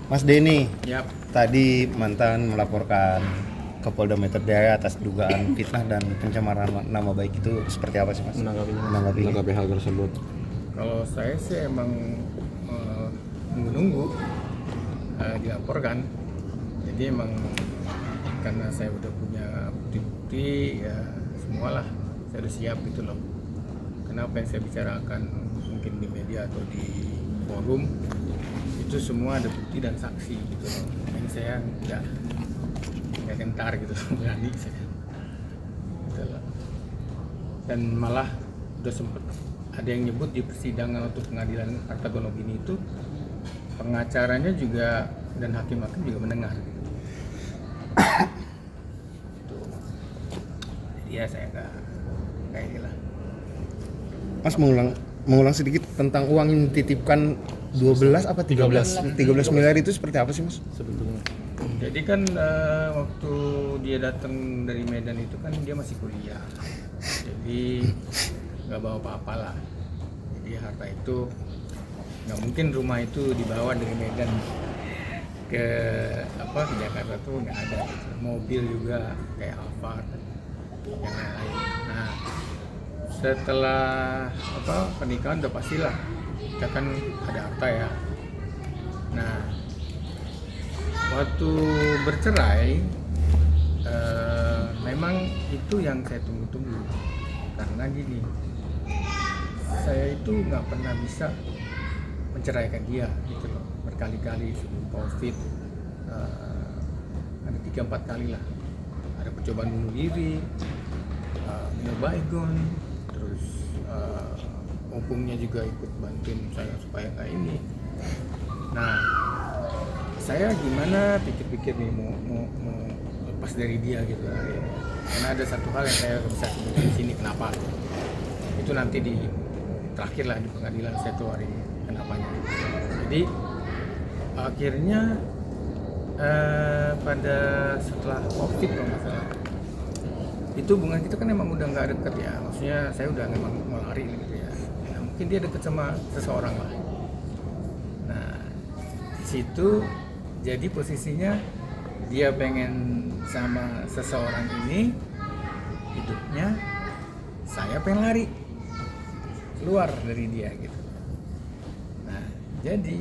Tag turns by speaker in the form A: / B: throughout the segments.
A: Mas Denny,
B: Yap.
A: tadi mantan melaporkan ke Polda Metro Jaya atas dugaan fitnah dan pencemaran nama baik itu seperti apa sih Mas?
C: Menanggapi hal tersebut.
B: Kalau saya sih emang menunggu dilaporkan. Jadi emang karena saya udah punya bukti-bukti ya semualah saya udah siap gitu loh. Karena apa yang saya bicarakan mungkin di media atau di forum itu semua ada bukti dan saksi gitu loh. Ini saya nggak gentar gitu, berani saya. Gitu loh. Dan malah udah sempet ada yang nyebut di persidangan untuk pengadilan Harta Gonogini itu pengacaranya juga dan hakim-hakim juga mendengar gitu. Jadi ya saya nggak inilah.
A: Mas mengulang sedikit tentang uang yang dititipkan 12 apa 13 miliar itu seperti apa sih Mas?
C: Sebetulnya.
B: Jadi kan waktu dia datang dari Medan itu kan dia masih kuliah, jadi nggak bawa apa-apa lah. Jadi harta itu nggak mungkin rumah itu dibawa dari Medan ke Jakarta tuh nggak ada. Mobil juga kayak Alphard yang lain. Nah setelah pernikahan udah pastilah kita kan ada harta ya. Nah waktu bercerai memang itu yang saya tunggu-tunggu karena gini, saya itu nggak pernah bisa menceraikan dia gitu loh. Berkali-kali sebelum COVID ada 3-4 kali lah, ada percobaan bunuh diri, minum baygon, terus opungnya juga ikut bantuin saya supaya nggak ini. Nah saya gimana pikir-pikir nih mau lepas dari dia gitu ya. Karena ada satu hal yang saya bisa sebutkan di sini kenapa. Itu nanti di terakhir lah di pengadilan saya keluarin kenapanya. Jadi akhirnya pada setelah COVID kalau nggak salah itu hubungan kita kan emang udah nggak deket ya. Maksudnya saya udah memang mau lari gitu ya. Nah, mungkin dia deket sama seseorang lah. Nah di situ jadi posisinya dia pengen sama seseorang ini hidupnya, saya pengen lari keluar dari dia gitu. Nah jadi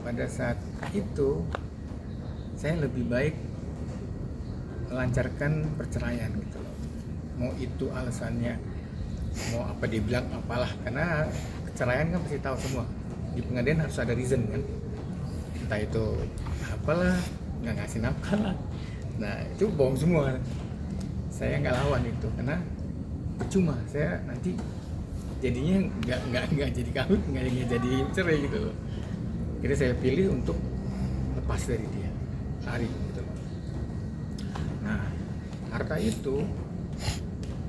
B: pada saat itu saya lebih baik melancarkan perceraian gitu loh. Mau itu alasannya mau apa dia bilang apalah, karena perceraian kan pasti tahu semua di pengadilan harus ada reason kan, entah itu apalah, nggak ngasih nafkah lah. Nah itu bohong semua. Saya nggak lawan itu karena percuma, saya nanti jadinya nggak jadi kawin, nggak jadi cerai gitu loh. Jadi saya pilih untuk lepas dari dia, lari gitu loh. Nah harta itu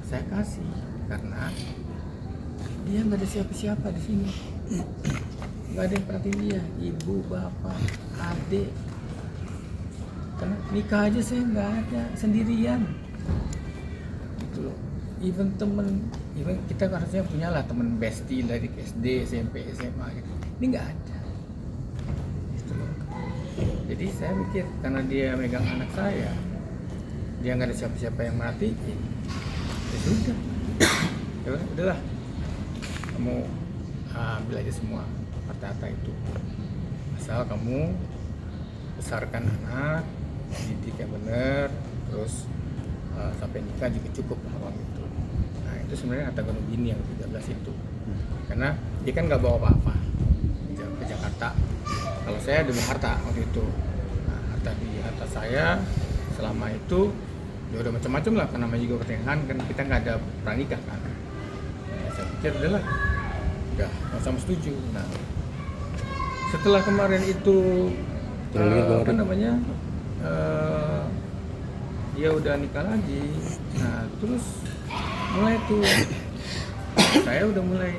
B: saya kasih karena dia nggak ada siapa-siapa di sini, nggak ada yang perhatiin dia, ibu, bapak, adik. Karena nikah aja saya nggak ada, sendirian gitu loh. Even kita harusnya punya lah temen bestie dari SD, SMP, SMA gitu. Ini nggak ada gitu loh. Jadi saya mikir karena dia megang anak saya, dia nggak ada siapa-siapa yang merhatiin, ya sudah ya udahlah, kamu ambil aja semua harta-harta itu, asal kamu besarkan anak, didik yang benar, terus sampai nikah juga cukup lah uang itu. Nah itu sebenarnya harta Gonogini yang 13 itu, karena dia kan nggak bawa apa-apa ke Jakarta. Kalau saya demi harta waktu itu, nah, harta saya selama itu ya udah macam-macam lah, karena namanya juga pernikahan kan, kita nggak ada pranikah kan. Nah, saya pikir udahlah, udah sama setuju. Nah setelah kemarin itu dia udah nikah lagi, nah terus mulai tuh saya udah mulai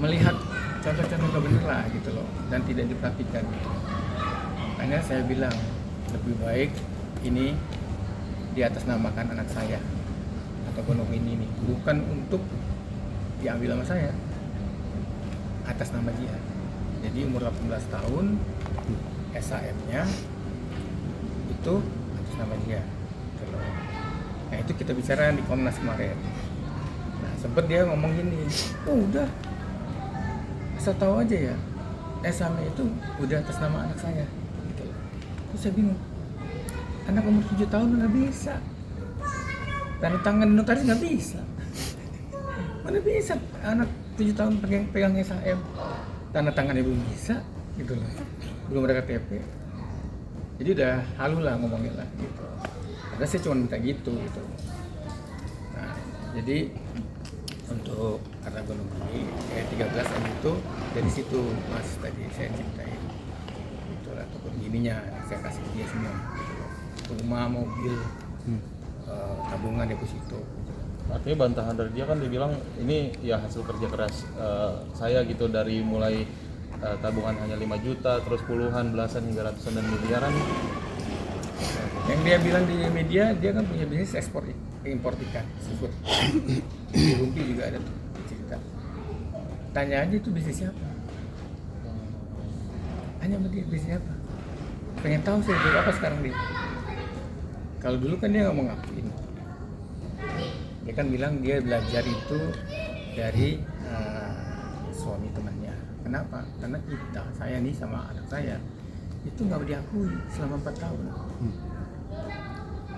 B: melihat contoh-contoh gak bener lah gitu loh, dan tidak diperhatikan gitu. Makanya saya bilang lebih baik ini di atas namakan anak saya atau Gonogini ini, bukan untuk diambil sama saya, atas nama dia. Jadi umur 18 tahun SHM-nya itu atas nama dia gitu loh. Nah itu kita bicara di Komnas kemarin. Nah sempet dia ngomong gini, oh udah asal tahu aja ya, SHM itu udah atas nama anak saya gitu loh. Terus saya bingung, anak umur 7 tahun nggak bisa, tanda tangan notaris nggak bisa. Mana bisa anak 7 tahun pegang SHM, tanda tangannya belum bisa gitu loh, belum ada KTP. Jadi udah halu lah ngomongnya lah gitu. Karena saya cuma minta gitu gitu. Nah jadi untuk kategori 13M itu dari situ mas tadi saya ceritain itulah ataupun gininya saya kasih dia semua gitu loh. Rumah, mobil, tabungan, deposito gitu.
D: Artinya bantahan dari dia kan dibilang ini ya hasil kerja keras saya gitu, dari mulai tabungan hanya 5 juta terus puluhan, belasan hingga ratusan dan miliaran.
B: Yang dia bilang di media, dia kan punya bisnis ekspor impor ikan seafood. Di Rumpi juga ada tuh cerita. Tanya aja itu bisnisnya apa? Tanya sama dia bisnisnya apa? Pengen tahu saya jadi apa sekarang dia. Kalau dulu kan dia nggak mau ngakuin. Dia kan bilang dia belajar itu dari suami temannya. Kenapa? Karena kita, saya nih sama anak saya itu nggak diakui selama 4 tahun.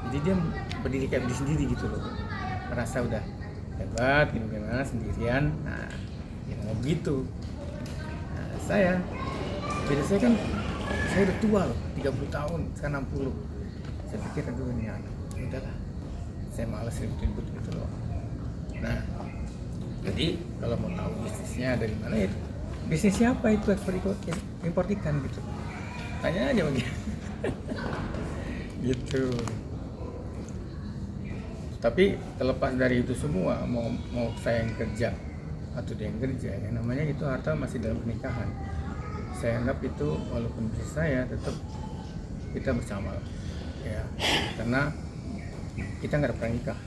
B: Jadi dia berdiri kayak diri sendiri gitu loh, merasa udah hebat, gimana sendirian. Nah, dia mau gitu. Nah, saya kan saya udah tua loh, 30 tahun, sekarang 60. Saya pikir aduh ini anak, udahlah, saya malas ribut-ribut gitu loh. Nah, jadi kalau mau tahu bisnisnya dari mana ya, bisnis siapa itu ekspor impor ikan gitu, tanya aja bagi gitu. Tapi terlepas dari itu semua, mau saya yang kerja atau dia yang kerja, yang namanya itu harta masih dalam pernikahan. Saya anggap itu walaupun bisnis saya, tetap kita bersama ya, karena kita nggak ada pernah nikah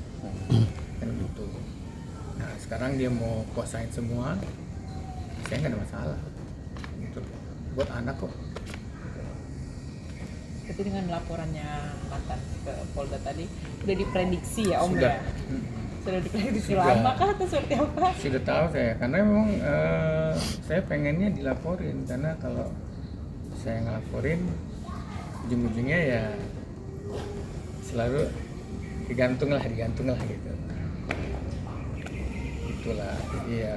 B: kan gitu. Nah sekarang dia mau kuasain semua, saya nggak ada masalah gitu, buat anak kok.
E: Tapi dengan laporannya Matan ke Polda tadi udah diprediksi ya Om
B: Sudah.
E: ya? Sudah diprediksi
B: Sudah.
E: lama kah atau seperti apa?
B: Sudah tahu saya, karena memang saya pengennya dilaporin, karena kalau saya ngelaporin ujung-ujungnya ya selalu digantung lah gitu. Itulah, jadi ya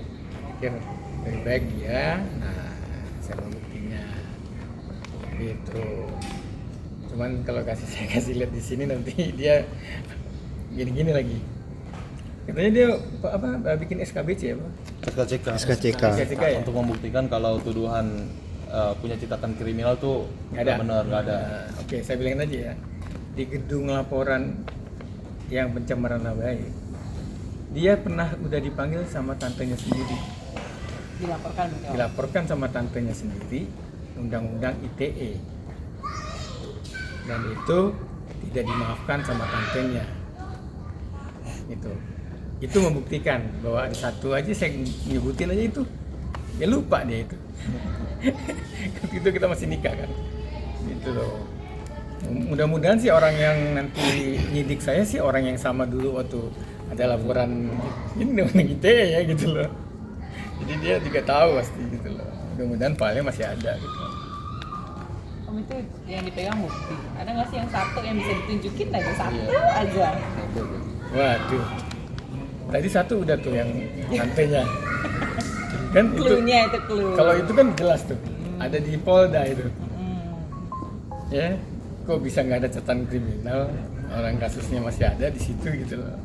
B: pikir lebih baik dia, nah saya mau buktinya gitu. Cuman kalau saya kasih lihat di sini nanti dia gini-gini lagi. Katanya dia bikin SKBC apa?
A: SKCK.
B: SKCK ya?
D: Untuk membuktikan kalau tuduhan punya catatan kriminal tuh nggak benar, nggak ada.
B: Nah, oke, saya bilangin aja ya. Di gedung laporan yang pencemaran nama baik, dia udah dipanggil sama tantenya sendiri.
E: Dilaporkan mungkin Om?
B: Dilaporkan sama tantenya sendiri, undang-undang ITE. Dan itu tidak dimaafkan sama tantenya. Itu membuktikan bahwa ada satu aja saya nyebutin aja itu. Ya lupa dia itu. Itu kita masih nikah kan. Gitu loh. Mudah-mudahan sih orang yang nanti nyidik saya sih orang yang sama dulu waktu ada laporan ini undang ITE ya gitu loh. Jadi dia juga tahu pasti gitu loh. Mudah-mudahan filenya masih ada gitu.
E: Om itu yang dipegang bukti. Ada nggak sih yang satu yang bisa ditunjukin aja satu
D: Iya.
E: aja?
B: Waduh. Tadi satu udah tuh yang tantenya. Kan itu.
E: Cluenya itu clue.
B: Kalau itu kan jelas tuh. Ada di Polda itu. Ya. Kok bisa nggak ada catatan kriminal? Orang kasusnya masih ada di situ gitu loh.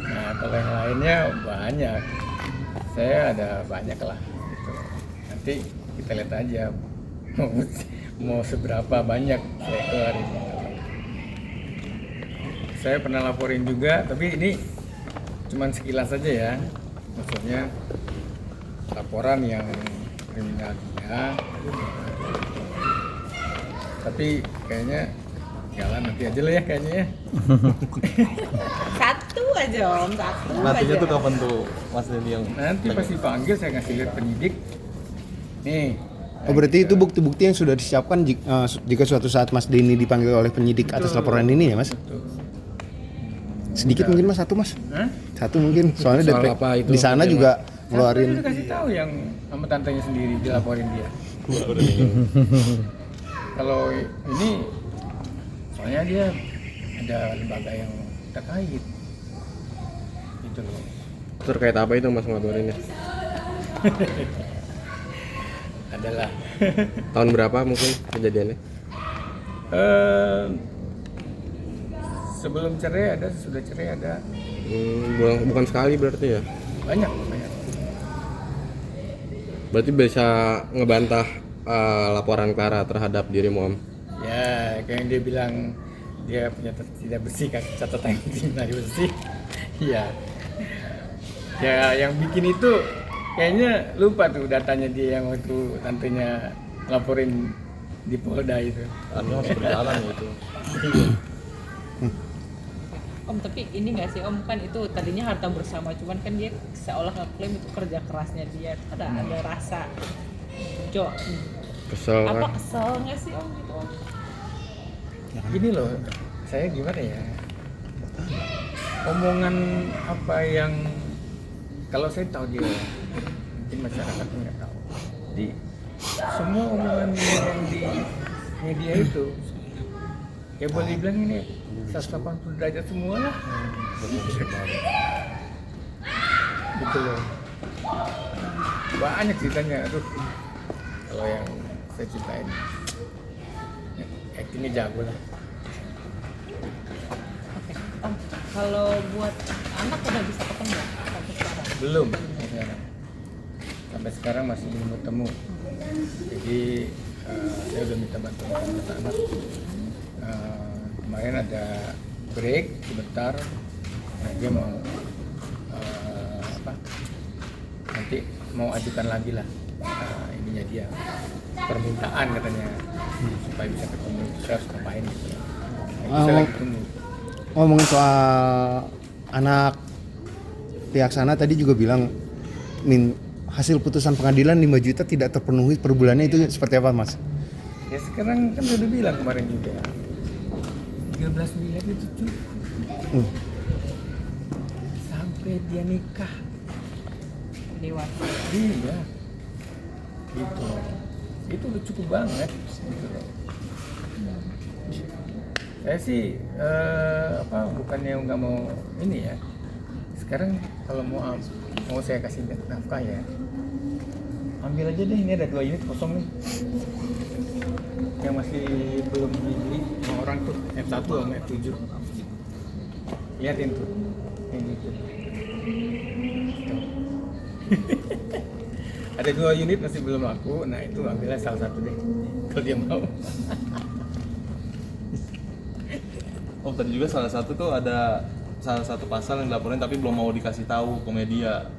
B: Nah, kalau yang lainnya banyak. Saya ada banyak lah gitu. Nanti kita lihat aja mau seberapa banyak saya keluarin. Saya pernah laporin juga, tapi ini cuman sekilas saja ya. Maksudnya laporan yang kriminal dia. Tapi kayaknya jalan nanti aja lah ya kayaknya ya.
E: Satu aja Om, satu
D: Nantinya
E: aja.
D: tuh kapan tuh Mas Denny yang
B: Nanti pasti panggil, saya kasih lihat penyidik. Nih,
A: Oh berarti itu bukti-bukti yang sudah disiapkan jika suatu saat Mas Denny dipanggil oleh penyidik atas laporan ini ya Mas?
B: Betul.
A: Sedikit mungkin Mas, satu Mas?
B: Hah?
A: Satu mungkin, soalnya
C: Soal
A: dari
C: apa itu?
A: di sana juga
B: Saya
A: ngeluarin.
B: udah kasih tahu yang sama tantenya sendiri dilaporin dia. Kalau ini soalnya dia ada lembaga yang terkait gitu loh.
C: Terkait apa itu Mas ngelaporinnya?
B: Adalah
C: Tahun berapa mungkin kejadiannya?
B: sebelum cerai ada, sesudah cerai ada,
C: Bukan sekali berarti ya?
B: banyak.
C: Berarti bisa ngebantah laporan Clara terhadap dirimu Om?
B: Ya kayak yang dia bilang dia punya tidak bersih kan, catatan tidak bersih. Iya. Ya yang bikin itu kayaknya lupa tuh datanya dia yang waktu tantenya laporin di Polda itu.
D: Artinya harus berjalan ya itu.
E: Om, tapi ini nggak sih Om, kan itu tadinya harta bersama, cuman kan dia seolah ngeklaim itu kerja kerasnya dia. Ada rasa
C: Kesel
E: apa
C: kan?
E: kesel nggak sih Om gitu Om?
B: Gini loh, saya gimana ya? Omongan apa yang kalau saya tahu dia, mungkin masyarakat nggak tahu. Jadi semua omongan yang di media itu, ya boleh dibilang ini 180 derajat semua lah. Gitu loh. Banyak ceritanya, aduh. Kalau yang saya ceritain, actingnya jago lah.
E: Oke. Om, kalau buat anak udah bisa ketemu sampai sekarang?
B: Belum sampai sekarang masih belum ketemu. Jadi saya udah minta bantuan sama anak. Kemarin ada break sebentar, nah dia mau nanti mau ajukan lagi lah ininya dia, permintaan katanya supaya bisa ketemu. Saya harus ngapain gitu. Nah, saya lagi tunggu.
A: Ngomongin soal anak, pihak sana tadi juga bilang hasil putusan pengadilan 5 juta tidak terpenuhi per bulannya, itu seperti apa Mas?
B: Ya sekarang kan udah bilang kemarin juga 13 miliar itu cukup sampai dia nikah.
E: Dewasa.
B: Iya gitu, itu udah cukup banget gitu loh. Saya sih bukannya nggak mau ini ya. Sekarang kalau mau saya kasih nafkah ya, ambil aja deh, ini ada 2 unit kosong nih yang masih belum dibeli sama orang tuh, F1 sama F7. Lihatin tuh yang gitu. Ada 2 unit masih belum laku, nah itu ambilnya salah satu deh kalau dia mau.
D: Oh tadi juga salah satu pasal yang dilaporin tapi belum mau dikasih tahu ke media.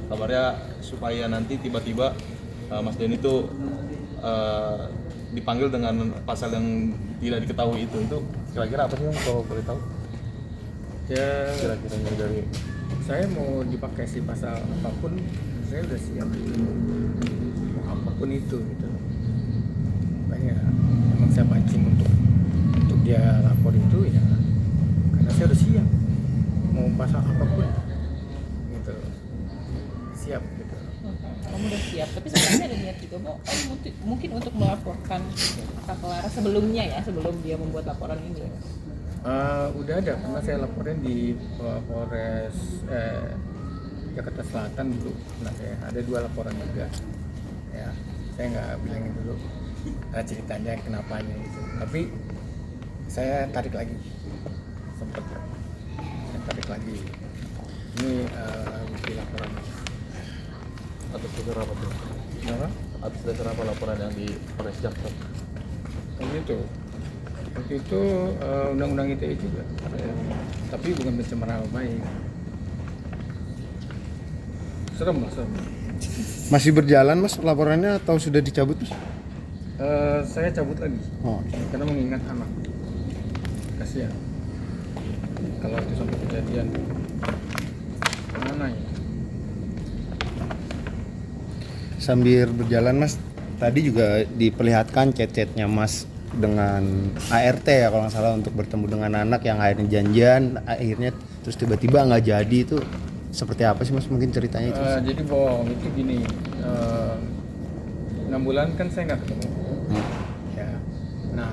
D: Kabarnya supaya nanti tiba-tiba Mas Denny itu dipanggil dengan pasal yang tidak diketahui itu kira-kira apa sih Om, kalau boleh tahu?
B: Ya
D: Kira-kira dari
B: saya mau dipakai si pasal apapun, saya udah siap mau apapun itu gitu. Makanya emang saya pancing untuk dia lapor itu ya karena saya udah siap mau pasal apapun gitu, siap gitu.
E: Kamu udah siap, tapi sebenarnya ada niat juga Om mungkin untuk melaporkan Kak Clara sebelumnya ya, sebelum dia membuat laporan ini.
B: Udah ada, karena saya laporin di Polres Jakarta Selatan dulu. Nah, ada 2 laporan juga. Ya, saya nggak bilangin dulu ceritanya kenapanya gitu. Tapi saya tarik lagi, sempet saya tarik lagi. Ini bukti laporan.
D: atas dasar apa tuh?
B: Kenapa?
D: Atas dasar apa laporan yang di Polres Jakarta?
B: Waktu itu undang-undang ITE juga, tapi bukan pencemaran nama baik. Serem lah, serem.
A: Masih berjalan Mas laporannya atau sudah dicabut Mas?
B: Saya cabut lagi
A: Oh,
B: karena mengingat anak. Kasihan kalau itu sampai kejadian, mana ya?
A: sambil berjalan Mas, tadi juga diperlihatkan chat-chatnya Mas dengan ART ya kalau nggak salah untuk bertemu dengan anak yang akhirnya janjian, akhirnya terus tiba-tiba nggak jadi, itu seperti apa sih Mas, mungkin ceritanya itu?
B: Jadi Bong, itu gini, 6 bulan kan saya nggak ketemu. Ya. Nah,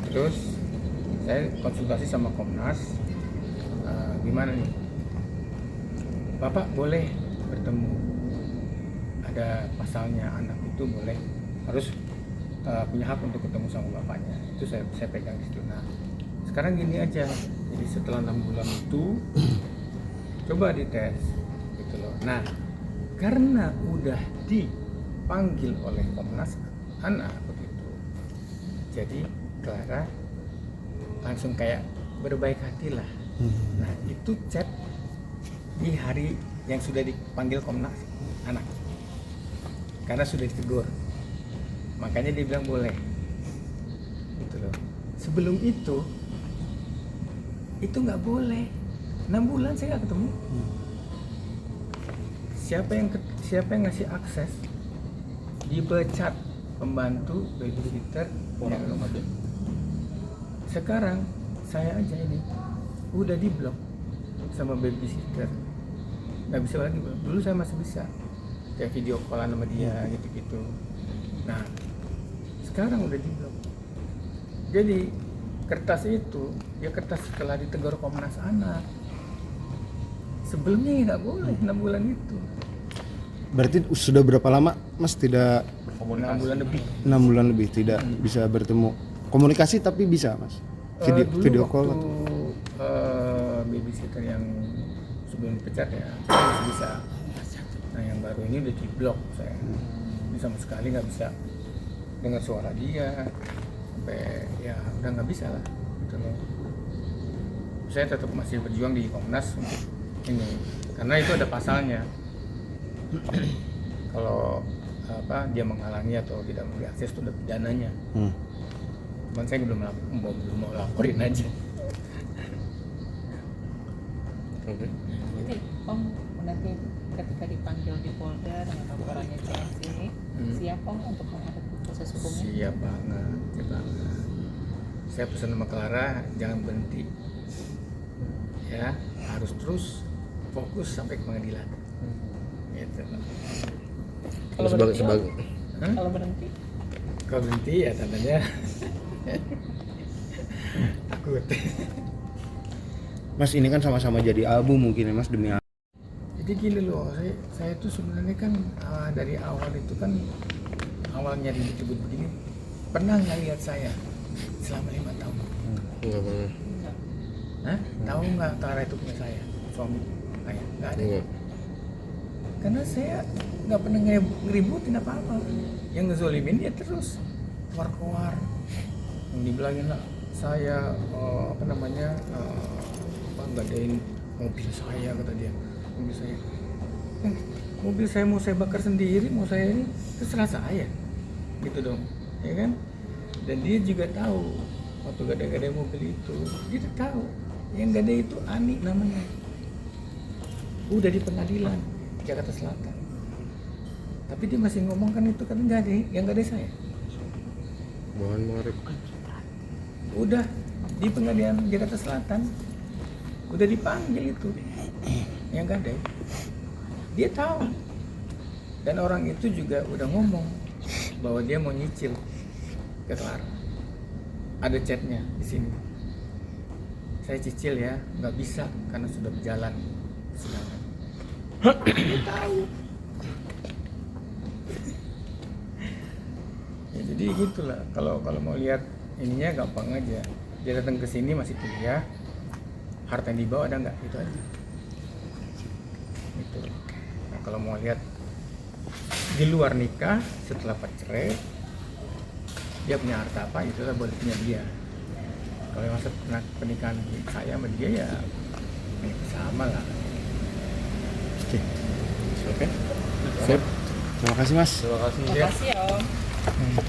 B: terus saya konsultasi sama Komnas, gimana nih? Bapak boleh bertemu, ada pasalnya, anak itu boleh harus punya hak untuk ketemu sama bapaknya. Itu saya pegang di situ. Nah, sekarang gini aja. Jadi setelah 6 bulan itu coba dites gitu loh. Nah, karena udah dipanggil oleh Komnas Anak begitu, jadi Clara langsung kayak berbaik hati lah. Nah, itu chat di hari yang sudah dipanggil Komnas Anak karena sudah ditegur, makanya dia bilang boleh gitu loh. Sebelum itu nggak boleh. 6 bulan saya nggak ketemu. Siapa yang ngasih akses? Dipecat pembantu babysitter yang rumah. Sekarang saya aja ini udah diblok sama babysitter, nggak bisa lagi. Dulu saya masih bisa kayak video callan sama dia gitu-gitu. Nah, sekarang udah diblok. Jadi kertas itu ya kertas setelah ditegur Komnas Anak. Sebelumnya ya nggak boleh 6 bulan itu.
A: Berarti sudah berapa lama Mas tidak
B: 6 bulan lebih.
A: 6 bulan lebih tidak bisa bertemu? Komunikasi tapi bisa Mas?
B: Dulu
A: Video
B: waktu
A: call atau?
B: Babysitter yang sebelum dipecat ya saya masih bisa. Nah, yang baru ini udah diblok saya. Ini sama sekali nggak bisa dengar suara dia, sampai ya udah nggak bisa lah gitu loh. Saya tetap masih berjuang di Komnas untuk ini karena itu ada pasalnya. Kalau dia menghalangi atau tidak memberi akses itu ada pidananya. Cuman saya belum mau laporin aja.
C: Oke.
E: Jadi Om nanti ketika dipanggil di Polda dengan laporannya CSC, siap Om untuk menghadapi proses hukumnya?
B: Siap banget, siap banget. Saya pesan sama Clara jangan berhenti, ya harus terus fokus sampai ke pengadilan. Gitu.
E: Kalau
C: Sebagai
E: berhenti, kalau berhenti,
B: Kalau berhenti ya tandanya takut.
A: Mas ini kan sama-sama jadi abu mungkin ya Mas, demi
B: Jadi gini loh, saya tuh sebenarnya kan dari awal itu kan awalnya disebut begini, pernah nggak lihat saya selama 5 tahun?
C: Enggak pernah.
B: Hah? Tahu nggak Clara itu punya saya, suami saya? Nggak ada.
C: Enggak.
B: Karena saya nggak pernah ngeributin apa-apa. Yang ngezolimin dia terus keluar-keluar, yang dibilangin lah saya ngadain mobil saya, kata dia. Mobil saya mau saya bakar sendiri, mau saya ini terserah saya gitu dong, ya kan. Dan dia juga tahu waktu gade-gade mobil itu, dia tahu yang gade itu Ani namanya, udah di pengadilan Jakarta Selatan, tapi dia masih ngomong kan itu kan gade, yang gade saya
C: Bahan Marif.
B: udah di pengadilan Jakarta Selatan, udah dipanggil itu yang gade, dia tahu. Dan orang itu juga udah ngomong bahwa dia mau nyicil ke Clara. Ada chatnya di sini. Saya cicil ya, nggak bisa karena sudah berjalan persidangan. Dia tahu. Ya, jadi gitulah. Kalau mau lihat ininya gampang aja. Dia datang ke sini masih kuliah, harta yang dibawa ada nggak? Itu aja. Gitu. Nah, kalau mau lihat di luar nikah setelah cerai dia punya harta apa, itulah boleh punya dia. Kalau masa pernikahan saya sama dia ya sama lah.
A: Oke. Sip. Terima kasih Mas.
D: Terima kasih.
E: makasih ya Om.